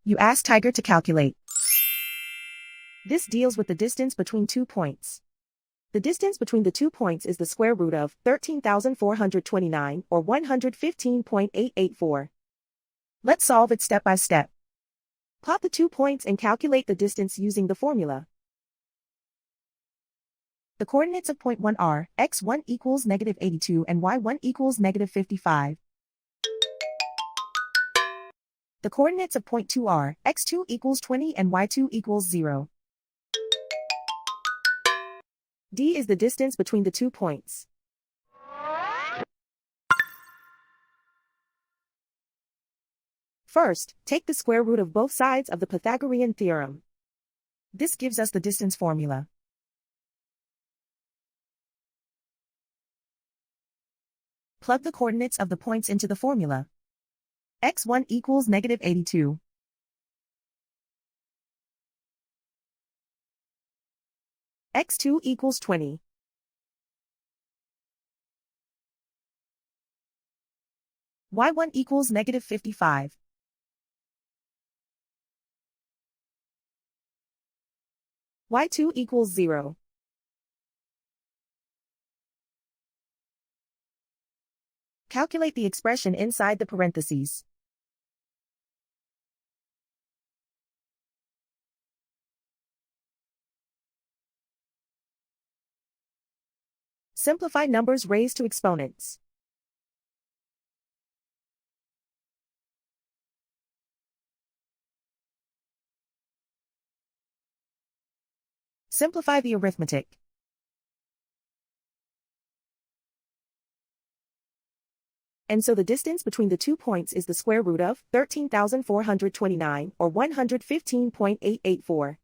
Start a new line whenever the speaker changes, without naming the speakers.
You ask Tiger to calculate. This deals with the distance between 2 points. The distance between the 2 points is the square root of 13,429 or 115.884. Let's solve it step by step. Plot the 2 points and calculate the distance using the formula. The coordinates of point 1 are x1 equals -82 and y1 equals -55. The coordinates of point 2 are x2 equals 20 and y2 equals 0. D is the distance between the 2 points. First, take the square root of both sides of the Pythagorean theorem. This gives us the distance formula. Plug the coordinates of the points into the formula. x1 equals -82. x2 equals 20. y1 equals -55. y2 equals 0. Calculate the expression inside the parentheses. Simplify numbers raised to exponents. Simplify the arithmetic. And so the distance between the 2 points is the square root of 13,429 or 115.884.